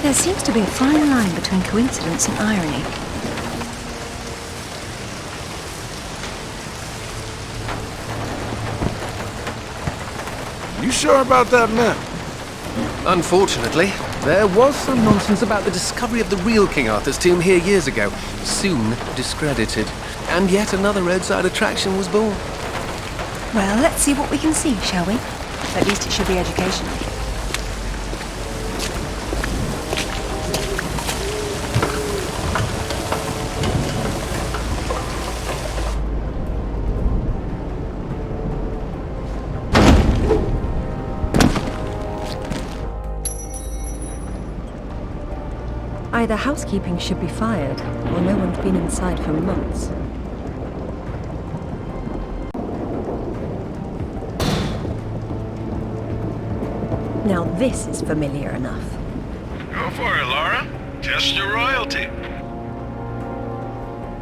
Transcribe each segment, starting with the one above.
There seems to be a fine line between coincidence and irony. You sure about that map? Unfortunately, there was some nonsense about the discovery of the real King Arthur's tomb here years ago, soon discredited. And yet another roadside attraction was born. Well, let's see what we can see, shall we? At least it should be educational. Either housekeeping should be fired, or no one's been inside for months. Now this is familiar enough. Go for it, Laura. Test your royalty.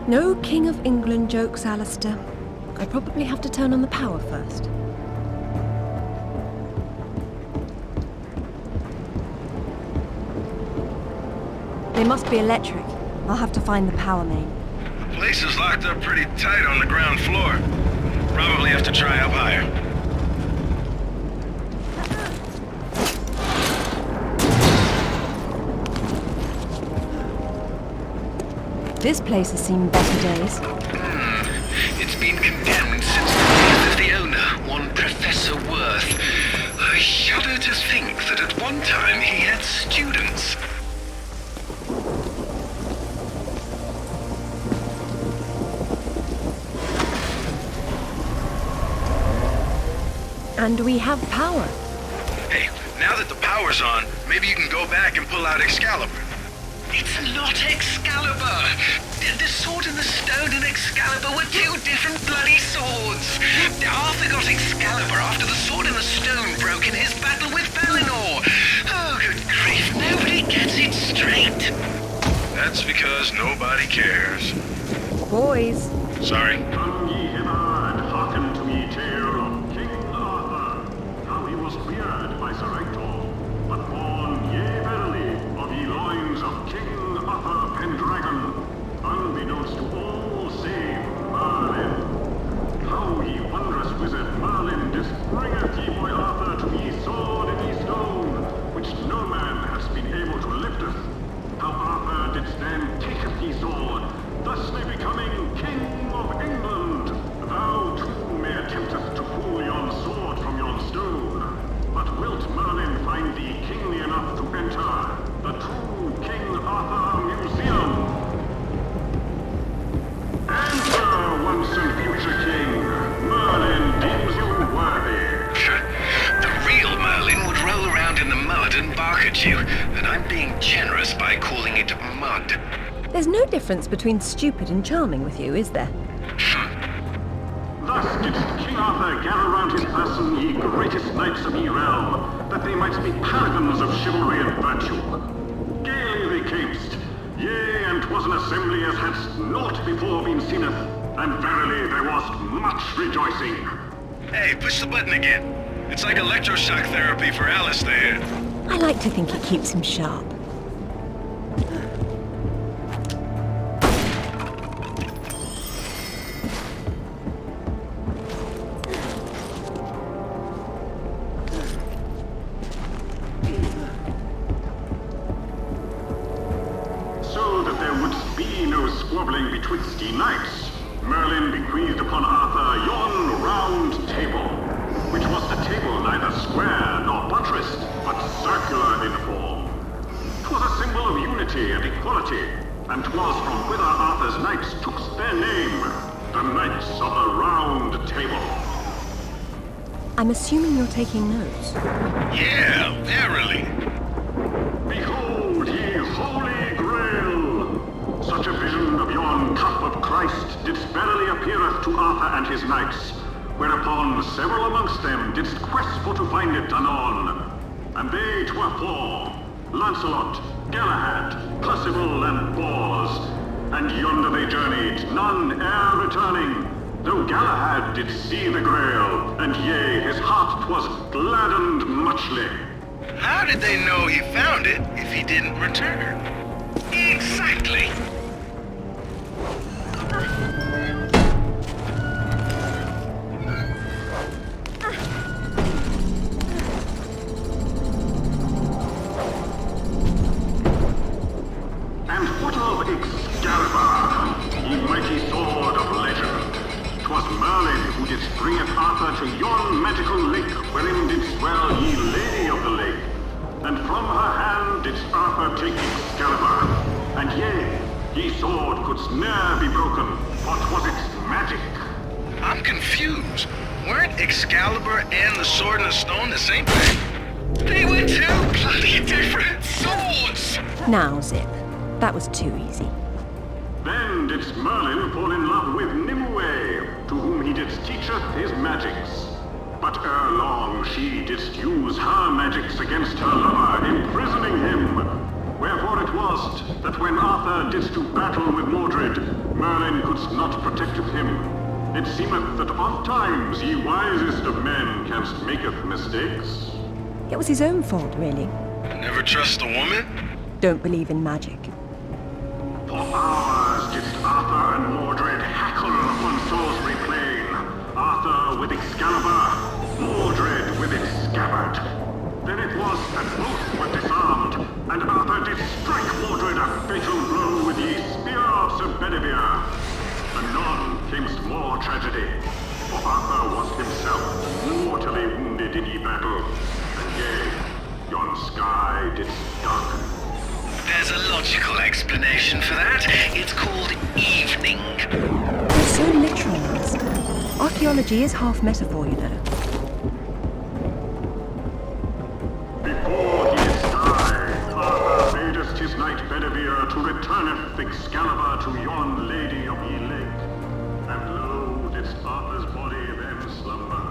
No King of England jokes, Alistair. I probably have to turn on the power first. They must be electric. I'll have to find the power main. The place is locked up pretty tight on the ground floor. Probably have to try up higher. This place has seen better days. It's been condemned since the death of the owner, one Professor Worth. I shudder to think that at one time he had students. And we have power. Hey, now that the power's on, maybe you can go back and pull out Excalibur. It's not Excalibur! The sword and the stone and Excalibur were two different bloody swords! Arthur got Excalibur after the sword and the stone broke in his battle with Valinor! Oh, good grief, nobody gets it straight! That's because nobody cares. Boys. Sorry. Come ye hither and hearken to me tale of King Arthur, how he was reared by Sir Hector, but born, yea verily, of ye loins of King Arthur Pendragon, unbeknownst to all save Merlin. How ye wondrous wizard Merlin bringeth ye boy Arthur to ye sword and ye stone, which no man has been able to lifteth. How Arthur didst then taketh ye sword, thusly becoming King of England. Thou too may attempteth to pull yon sword from yon stone, but wilt Merlin find thee kingly enough to enter the true King Arthur Museum? Enter, once and future king. Merlin deems you worthy. The real Merlin would roll around in the mud and bark at you, and I'm being generous by calling it mud. There's no difference between stupid and charming with you, is there? Thus didst King Arthur gather round his person ye greatest knights of ye realm, that they might be paragons of chivalry and virtue. Gaily they cam'st, yea, and 'twas an assembly as hadst naught before been seeneth, and verily there was much rejoicing. Hey, push the button again. It's like electroshock therapy for Alistair. I like to think it keeps him sharp. So that there would be no squabbling betwixt ye knights, Merlin bequeathed upon Arthur yon round table, which was the table neither square nor buttressed, but circular in form. 'Twas a symbol of unity and equality, and 'twas from whither Arthur's knights took their name, the Knights of the Round Table. I'm assuming you're taking notes. Yeah, verily. Behold ye Holy Grail! Such a vision of yon cup of Christ didst verily appeareth to Arthur and his knights, whereupon several amongst them didst quest for to find it anon. And they 'twere four, Lancelot, Galahad, Percival, and Bors. And yonder they journeyed, none e'er returning, though Galahad did see the Grail, and yea, his heart 'twas gladdened muchly. How did they know he found it if he didn't return? Exactly! And what of Excalibur, ye mighty sword of legend? 'Twas Merlin who did bringeth Arthur to yon magical lake, wherein did swell ye Lady of the Lake. And from her hand did Arthur take Excalibur, and yea, ye sword couldst ne'er be broken, for 'twas its magic. I'm confused. Weren't Excalibur and the Sword and the Stone the same thing? They were two bloody different swords! Now, Zip. That was too easy. Then didst Merlin fall in love with Nimue, to whom he didst teacheth his magics. But ere long she didst use her magics against her lover, imprisoning him. Wherefore it was that when Arthur didst do battle with Mordred, Merlin couldst not protecteth him. It seemeth that oft times ye wisest of men canst maketh mistakes. It was his own fault, really. Never trust a woman? Don't believe in magic. For hours didst Arthur and Mordred hackle upon Salisbury Plain. Arthur with Excalibur, Mordred with its scabbard. Then it was that both were disarmed, and Arthur did strike Mordred a fatal blow with ye spear of Sir Bedivere. Anon camest more tragedy, for Arthur was himself mortally wounded in ye battle, and yea, yon sky did darken. There's a logical explanation for that. It's called evening. You're so literalized. Archaeology is half metaphor, you know. Before he did die, Arthur badest his knight Bedivere to returneth Excalibur to yon Lady of ye Lake. And lo, didst Arthur's body then slumber,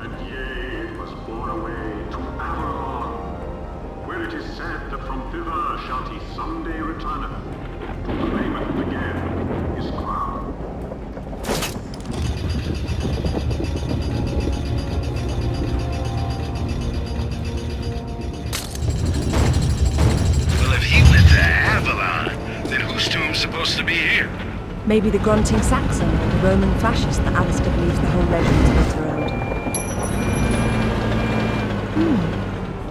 and yea, it was borne away to Avalon, where it is said that from thither shall he someday returneth, to claimeth again his crown. Well, if he went to Avalon, then whose tomb's supposed to be here? Maybe the grunting Saxon or the Roman fascist that Alistair believes the whole legend is built around.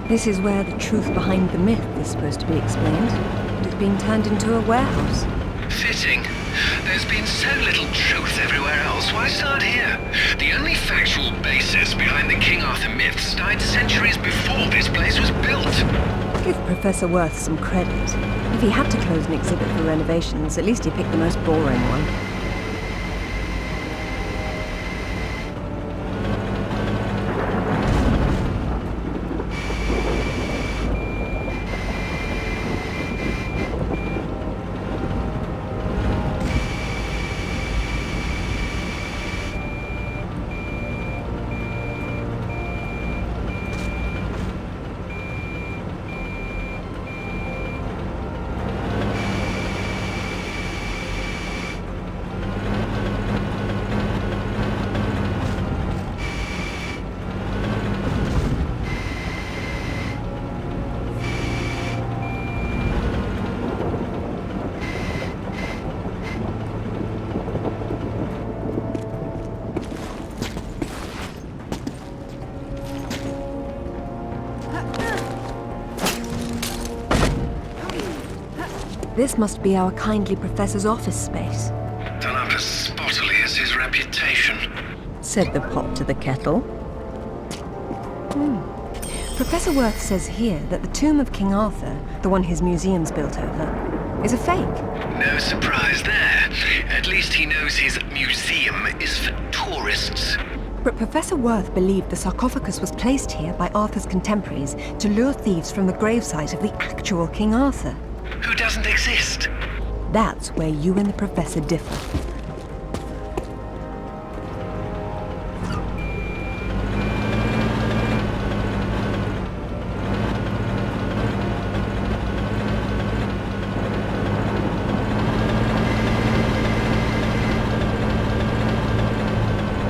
This is where the truth behind the myth is supposed to be explained. But it's being turned into a warehouse. Fitting. There's been so little truth everywhere else, why start here? The only factual basis behind the King Arthur myths died centuries before this place was built. Give Professor Worth some credit. If he had to close an exhibit for renovations, at least he picked the most boring one. This must be our kindly professor's office space, Done up as spottily as his reputation. said the pot to the kettle. Professor Worth says here that the tomb of King Arthur, the one his museum's built over, is a fake. No surprise there. At least he knows his museum is for tourists. But Professor Worth believed the sarcophagus was placed here by Arthur's contemporaries to lure thieves from the gravesite of the actual King Arthur. Who doesn't exist? That's where you and the professor differ.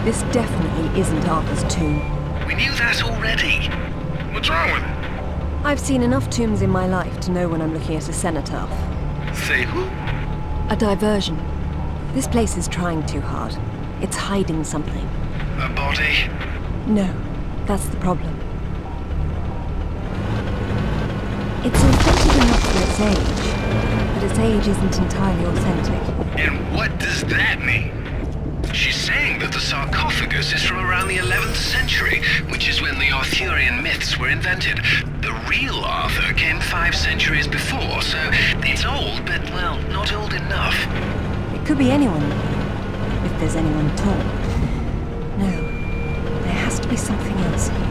This definitely isn't Arthur's tomb. We knew that already. What's wrong with it? I've seen enough tombs in my life to know when I'm looking at a cenotaph. Say who? A diversion. This place is trying too hard. It's hiding something. A body? No, that's the problem. It's authentic enough for its age, but its age isn't entirely authentic. And what does that mean? She's saying that the sarcophagus is from around the 11th century, which is when the Arthurian myths were invented. The real Arthur came 5 centuries before, so it's old, but, well, not old enough. It could be anyone, if there's anyone at all. No, there has to be something else here.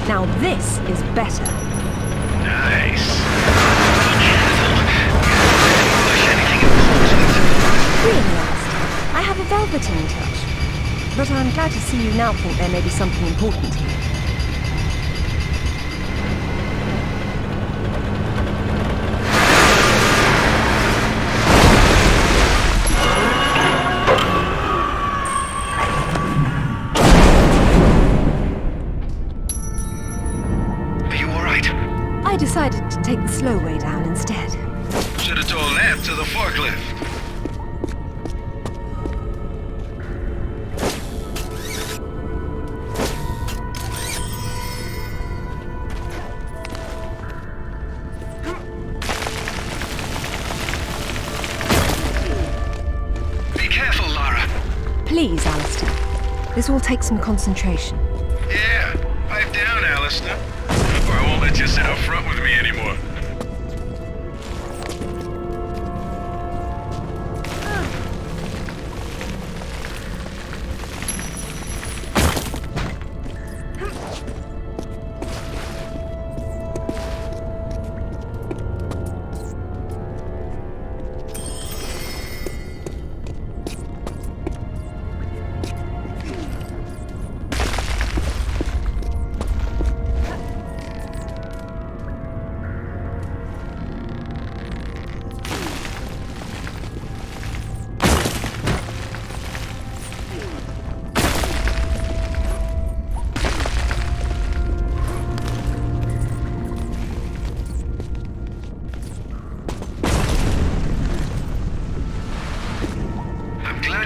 Now this is better. Nice. Be careful. Don't push anything important. Really, Alistair, I have a velveteen touch. But I'm glad to see you now think there may be something important here. I decided to take the slow way down instead. Should have told that to the forklift. Be careful, Lara. Please, Alistair. This will take some concentration. Yeah, pipe down, Alistair. Or I won't let you sit up front with me anymore.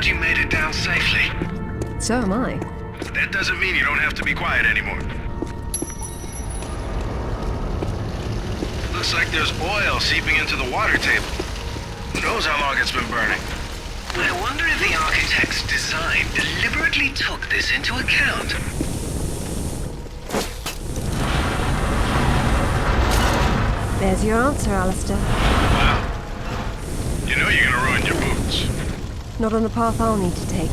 You made it down safely. So am I. That doesn't mean you don't have to be quiet anymore. Looks like there's oil seeping into the water table. Who knows how long it's been burning? I wonder if the architect's design deliberately took this into account. There's your answer, Alistair. Wow. You know you're gonna ruin your boots. Not on the path I'll need to take.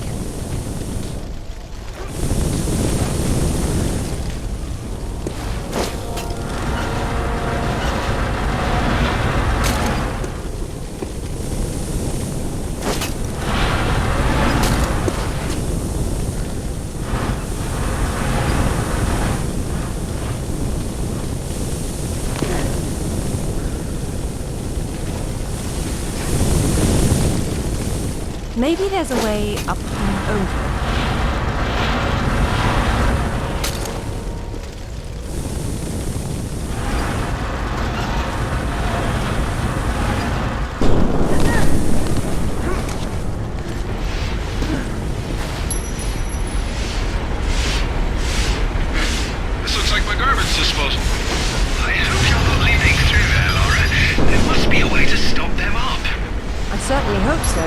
Maybe there's a way up and over. This looks like my garbage disposal. I hope you're not leaping through there, Laura. There must be a way to stop them up. I certainly hope so.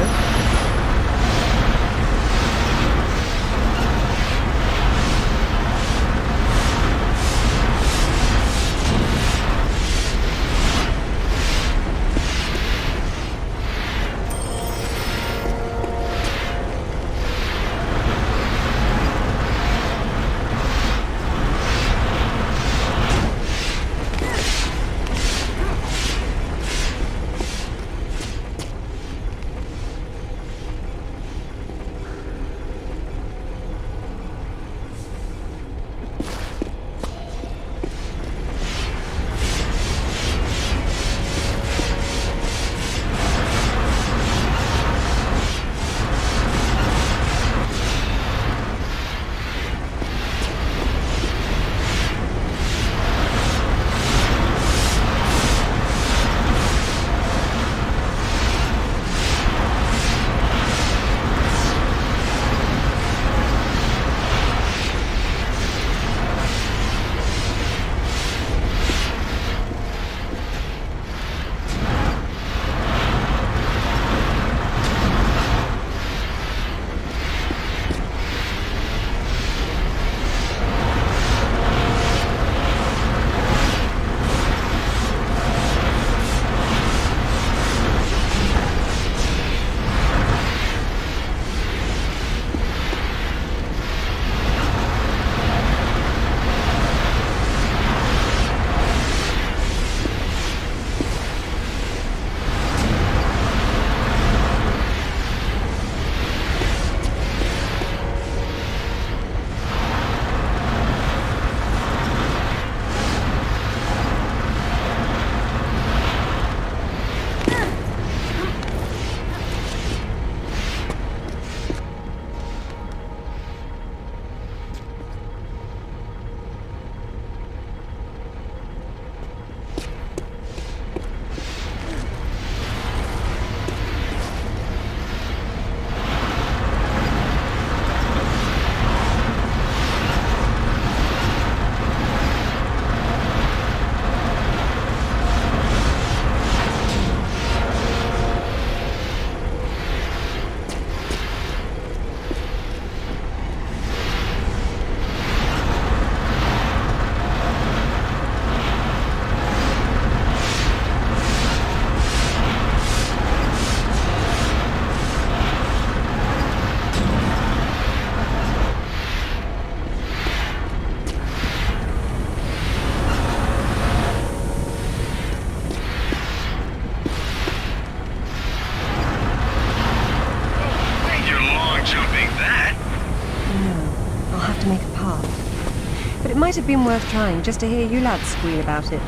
make a path. But it might have been worth trying just to hear you lads squeal about it.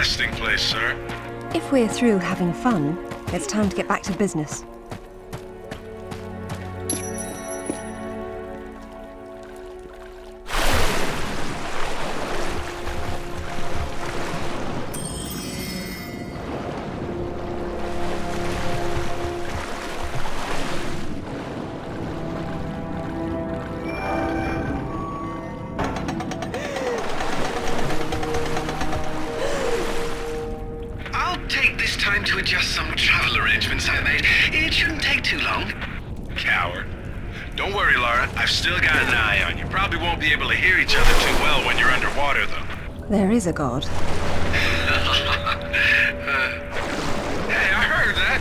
Resting place, sir. If we're through having fun, it's time to get back to business. There is a god. Hey, I heard that.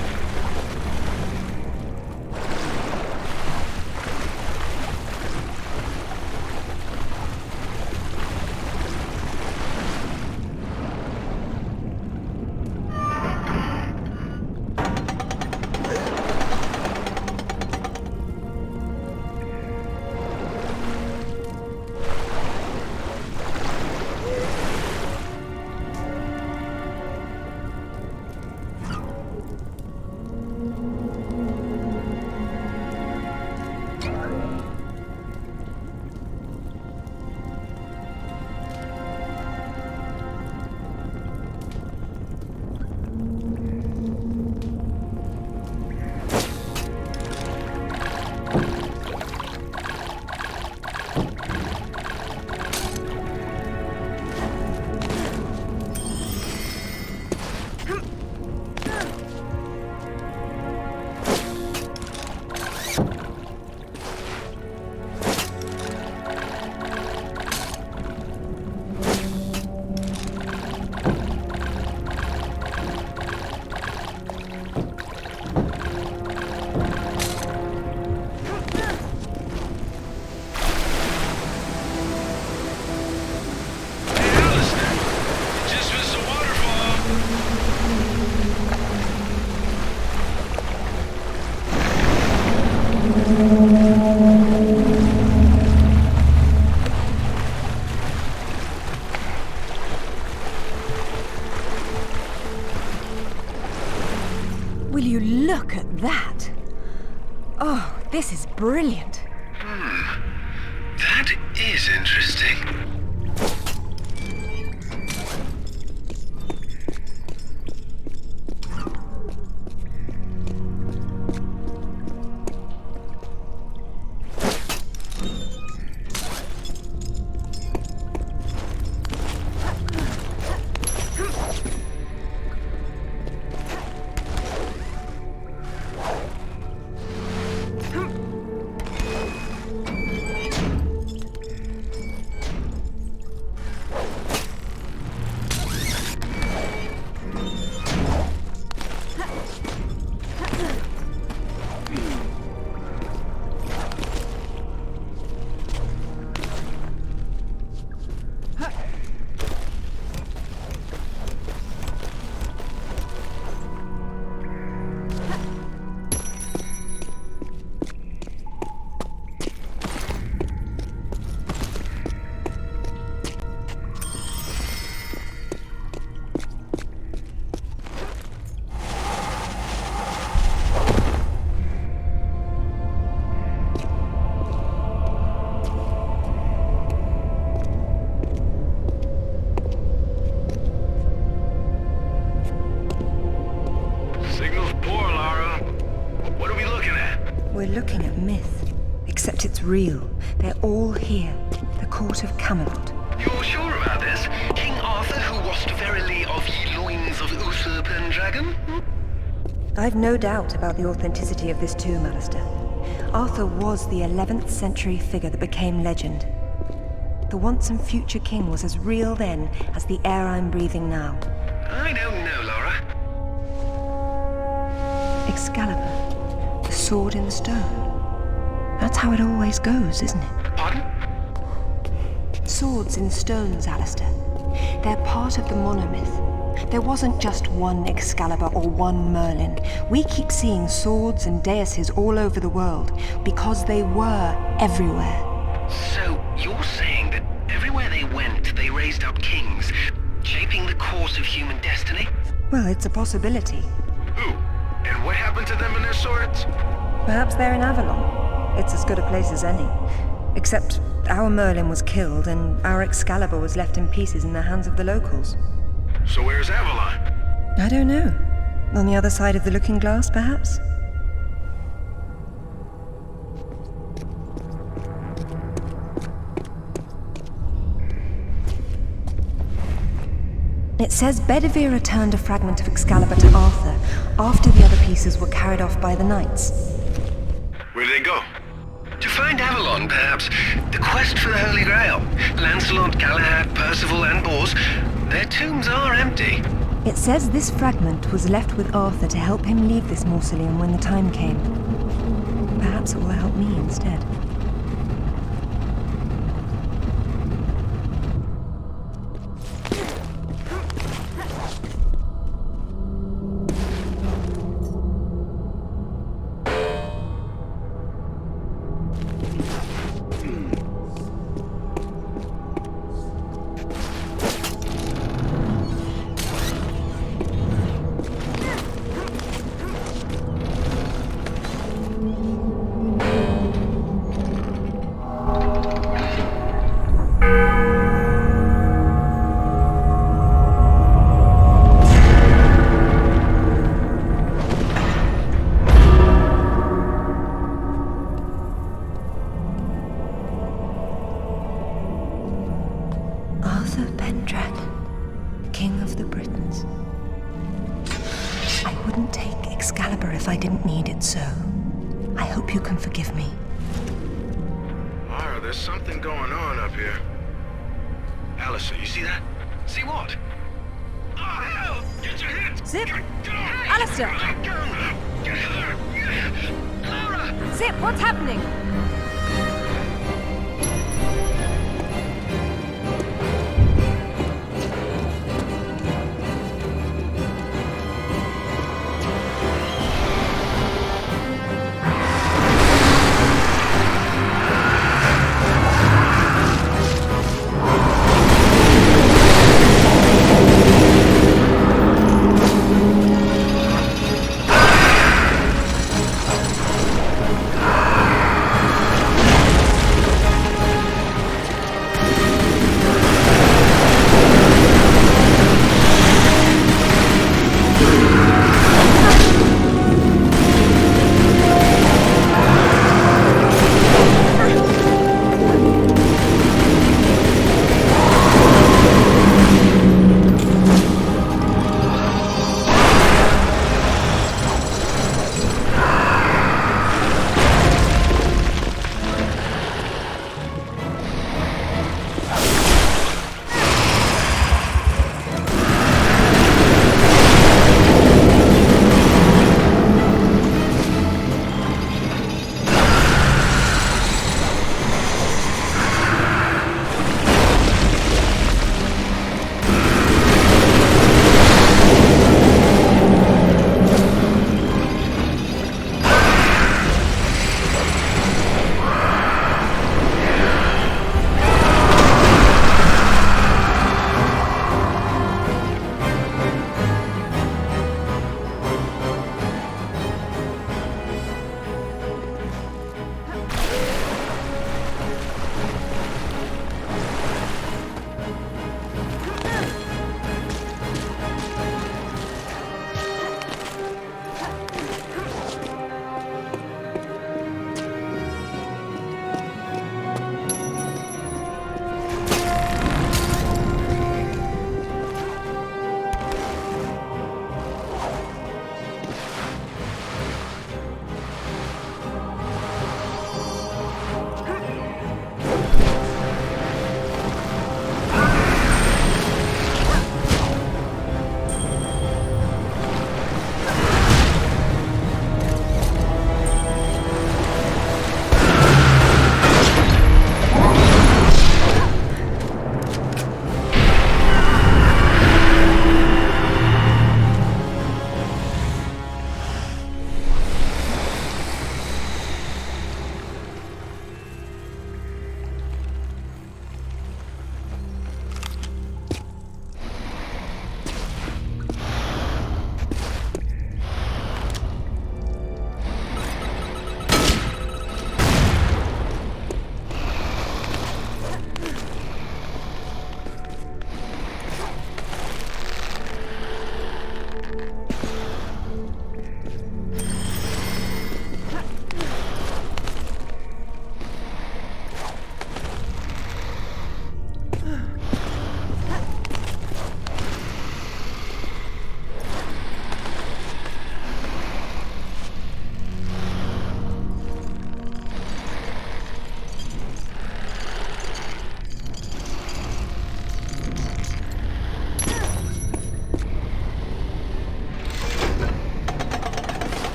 you look at that? Oh, this is brilliant. That is interesting. We're looking at myth, except it's real. They're all here. The court of Camelot. You're sure about this? King Arthur, who wast verily of ye loins of Uther Pendragon? I've no doubt about the authenticity of this tomb, Alistair. Arthur was the 11th century figure that became legend. The once and future king was as real then as the air I'm breathing now. I don't know, Laura. Excalibur, the sword in the stone. That's how it always goes, isn't it? Pardon? Swords in stones, Alistair. They're part of the monomyth. There wasn't just one Excalibur or one Merlin. We keep seeing swords and daises all over the world because they were everywhere. So, you're saying that everywhere they went, they raised up kings, shaping the course of human destiny? Well, it's a possibility. Who? And what happened to them and their swords? Perhaps they're in Avalon. It's as good a place as any. Except our Merlin was killed and our Excalibur was left in pieces in the hands of the locals. So where's Avalon? I don't know. On the other side of the looking glass, perhaps? It says Bedivere returned a fragment of Excalibur to Arthur after the other pieces were carried off by the knights. Where'd they go? To find Avalon, perhaps. The quest for the Holy Grail. Lancelot, Galahad, Percival, and Bors. Their tombs are empty. It says this fragment was left with Arthur to help him leave this mausoleum when the time came. Perhaps it will help me instead. Excalibur if I didn't need it so. I hope you can forgive me. Mara, there's something going on up here. Alistair, you see that? See what? Oh, hell! Get your hands! Zip! Get off! Alistair! Let go! Get her! Laura! Zip, what's happening?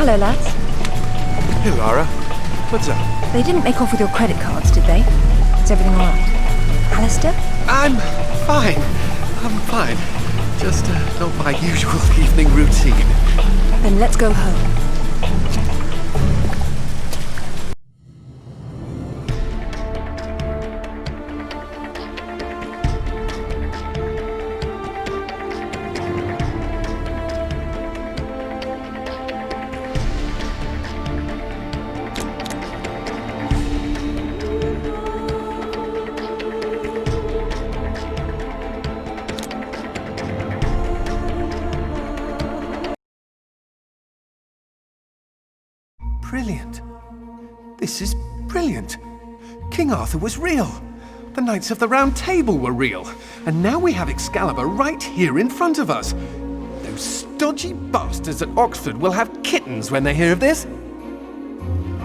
Hello, lads. Hey, Lara. What's up? They didn't make off with your credit cards, did they? Is everything all right? Alistair? I'm fine. I'm fine. Just not my usual evening routine. Then let's go home. brilliant. This is brilliant. King Arthur was real. The Knights of the Round Table were real. And now we have Excalibur right here in front of us. Those stodgy bastards at Oxford will have kittens when they hear of this.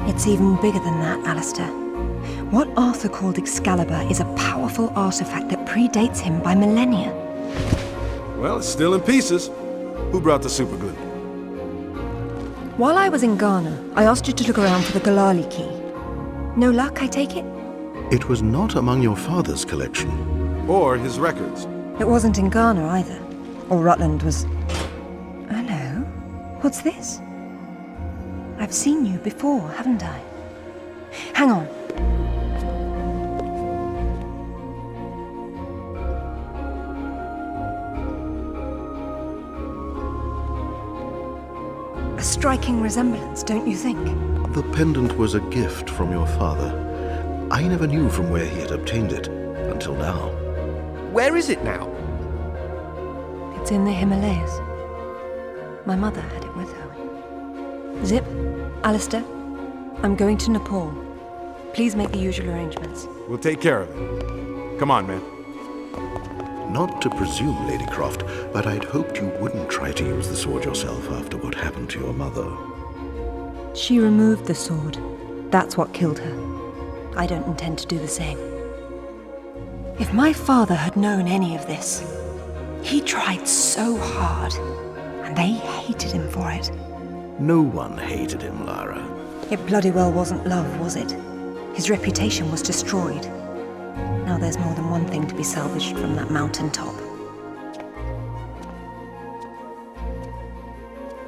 It's even bigger than that, Alistair. What Arthur called Excalibur is a powerful artifact that predates him by millennia. Well, it's still in pieces. Who brought the superglue? While I was in Ghana, I asked you to look around for the Galali key. No luck, I take it? It was not among your father's collection. Or his records. It wasn't in Ghana either. Or Rutland was... Hello? What's this? I've seen you before, haven't I? Hang on. A striking resemblance, don't you think? The pendant was a gift from your father. I never knew from where he had obtained it, until now. Where is it now? It's in the Himalayas. My mother had it with her. Zip, Alistair, I'm going to Nepal. Please make the usual arrangements. We'll take care of it. Come on, man. Not to presume, Lady Croft, but I'd hoped you wouldn't try to use the sword yourself after what happened to your mother. She removed the sword. That's what killed her. I don't intend to do the same. If my father had known any of this, he tried so hard, and they hated him for it. No one hated him, Lara. It bloody well wasn't love, was it? His reputation was destroyed. Now there's more than one thing to be salvaged from that mountaintop.